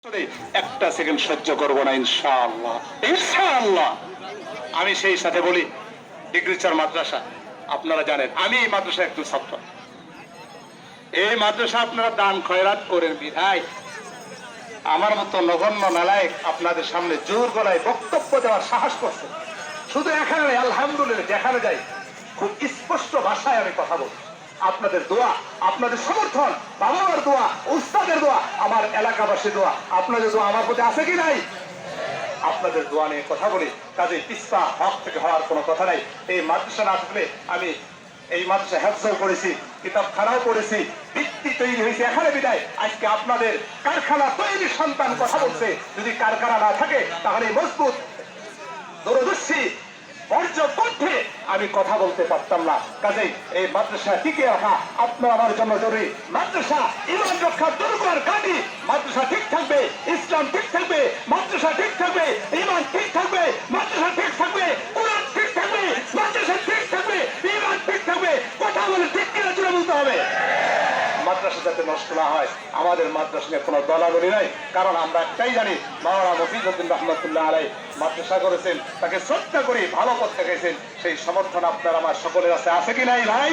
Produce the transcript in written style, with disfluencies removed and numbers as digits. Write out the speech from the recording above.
একটা সেকেন্ড সহ্য করবো না ইনশাআল্লাহ। ইনশাআল্লাহ আমি সেই সাথে বলি ডিগ্রিচার মাদ্রাসা, আপনারা জানেন আমি এই মাদ্রাসা একটু ছাত্র। এই মাদ্রাসা আপনারা দান খয়রাত করেন বিধায় আমার মতো নগণ্য নালায়েক আপনাদের সামনে জোর গলায় বক্তব্য দেওয়ার সাহস করছে। শুধু এখানে আলহামদুলিল্লাহ দেখানো যায় খুব স্পষ্ট ভাষায় আমি কথা বলছি। আপনাদের দোয়া, আপনাদের সমর্থন, বাবা মার দোয়া, উস্তাদের দোয়া, আমার এলাকাবাসীর দোয়া, আপনাদের দোয়া আমার প্রতি আছে কি নাই? আপনাদের দোয়া নিয়ে কথা বলি। কাজে পিস্তা হক থেকে হওয়ার কোনো কথা নাই। এই মাদ্রাসা না থাকলে আমি এই মাদ্রাসা হেফজও করেছি, কিতাবখানাও পড়েছি, ভিত্তি তৈরি হয়েছে এখানে বিদায় আজকে আপনাদের কারখানা তৈরি সন্তান কথা বলছে। যদি কারখানা না থাকে তাহলে মজবুত দূরদর্শী পর্যপথে আমি কথা বলতে পারতাম না। কাজেই এই মাদ্রাসা টিকে রাখা আপনার আমার জন্য জরুরি। মাদ্রাসা ইমান রক্ষা দুর্গর ঘাঁটি। মাদ্রাসা ঠিক থাকবে, ইসলাম ঠিক থাকবে, মাদ্রাসা ঠিক থাকবে, ইমান ঠিক থাকবে, মাদ্রাসা ঠিক থাকবে, কোরআন ঠিক থাকবে, মাদ্রাসা ঠিক থাকবে, ইমান ঠিক থাকবে। কথা বলে ঠিক কিনা জুড়ে বলতে হবে। মাদ্রাসা যাতে নষ্ট না হয়, আমাদের মাদ্রাসা নিয়ে কোনো দলাদলি নাই। কারণ আমরা একটাই জানি, মাওলানা মফিজউদ্দিন রহমতুল্লাহ আলাইহি মাদ্রাসা করেছেন, তাকে শ্রদ্ধা করি, ভালো পথ দেখাইছেন। সেই সমর্থন আপনার আমার সকলের আছে কি নাই ভাই?